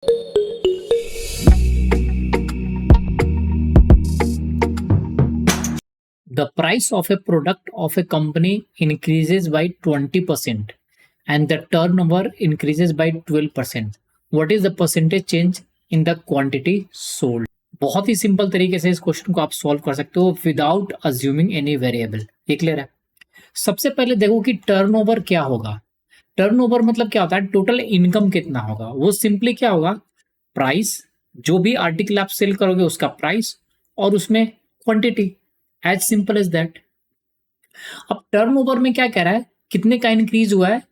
The price of a product of a company increases by 20% and the turnover increases by 12%. What is the percentage change in the quantity sold? बहुत ही simple तरीके से इस question को आप solve कर सकते हो विदाउट अज्यूमिंग एनी वेरिएबल। ये क्लियर है? सबसे पहले देखो कि टर्नओवर क्या होगा। टर्नओवर मतलब क्या होता है? टोटल इनकम कितना होगा। वो सिंपली क्या होगा? प्राइस, जो भी आर्टिकल आप सेल करोगे उसका प्राइस और उसमें quantity. As simple as that. अब टर्नओवर में क्या कह रहा है? कितने का इंक्रीज हुआ है?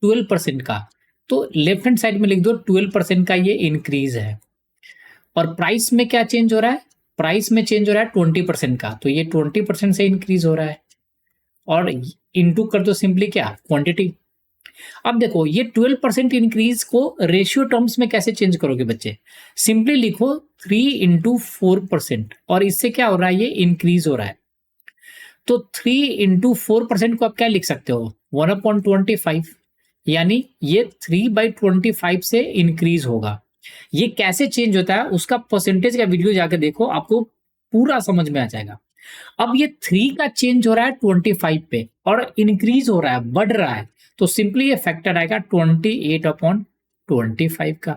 12% का। तो लेफ्ट हैंड साइड में लिख दो 12% का ये इंक्रीज है। और प्राइस में क्या चेंज हो रहा है? प्राइस में चेंज हो रहा है 20% का, तो ये 20% से इंक्रीज हो रहा है। और इनटू कर दो सिंपली क्या? क्वांटिटी। अब देखो ये 12% इंक्रीज को रेशियो टर्म्स में कैसे चेंज करोगे बच्चे? सिंपली लिखो 3 इंटू 4% और इससे क्या हो रहा है? ये इंक्रीज हो रहा है। तो 3 इंटू 4% को आप क्या लिख सकते हो? 1/25, यानी ये 3/25 से इंक्रीज होगा। ये कैसे चेंज होता है उसका परसेंटेज का वीडियो जाकर देखो, आपको पूरा समझ में आ जाएगा। अब ये 3 का चेंज हो रहा है 25 पे और इंक्रीज हो रहा है, बढ़ रहा है, तो सिंपली ये फैक्टर आएगा 28/25 का।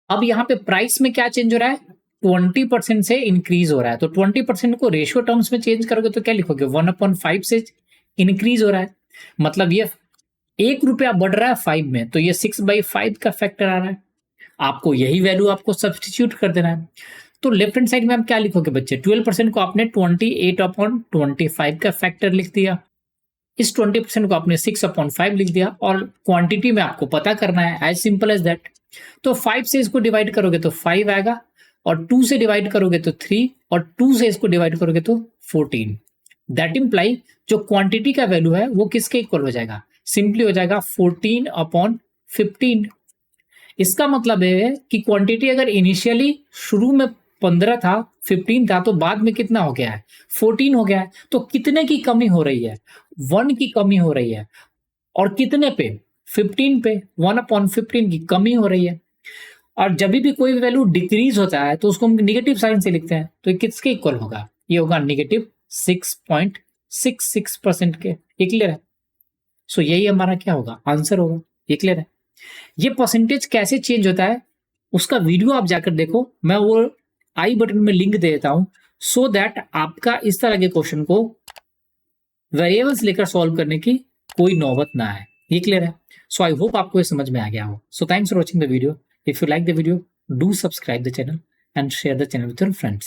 अब यहाँ पे प्राइस में क्या चेंज हो रहा है? 20% से इंक्रीज हो रहा है, तो 20% को रेशियो टर्म्स में चेंज करोगे तो क्या लिखोगे? 1/5 से इंक्रीज हो रहा है, मतलब ये 1 रुपया बढ़ रहा है 5 में, तो ये 6/5 का फैक्टर आ रहा है। आपको यही वैल्यू आपको सब्सटीट्यूट कर देना है। तो लेफ्ट हैंड साइड में आप क्या लिखोगे बच्चे? 12% को आपने 28/25 का फैक्टर लिख दिया, इस 20% को आपने 6/5 लिख दिया और क्वांटिटी में आपको पता करना है, एज सिंपल एज दैट। तो 5 से इसको डिवाइड करोगे तो 5 आएगा और 2 से डिवाइड करोगे तो 3 और 2 से इसको डिवाइड करोगे तो 14। दैट इंप्लाई जो क्वांटिटी का वैल्यू है वो किसके इक्वल हो जाएगा? सिंपली हो जाएगा 14/15। इसका मतलब है कि क्वांटिटी अगर इनिशियली शुरू में 15 था, 15 था, तो बाद में कितना हो गया है? 14 हो गया है। तो कितने की कमी हो रही है? 1 की कमी हो रही है। और कितने पे? 15 पे 1/15 की कमी हो रही है। और जब भी कोई वैल्यू डिक्रीज होता है तो उसको हम निगेटिव साइन से लिखते हैं, तो ये किसके इक्वल होगा? ये होगा -6.66% के। ये क्लियर है? सो यही हमारा क्या होगा? आंसर होगा। ये क्लियर है? ये परसेंटेज कैसे चेंज होता है उसका वीडियो आप जाकर देखो, मैं वो आई बटन में लिंक दे देता हूं, सो दैट आपका इस तरह के क्वेश्चन को वेरिएबल्स लेकर सॉल्व करने की कोई नौबत ना आए। ये क्लियर है? सो आई होप आपको ये समझ में आ गया हो। So thanks for watching the video. If you like the video, do subscribe the channel and share the channel with your friends.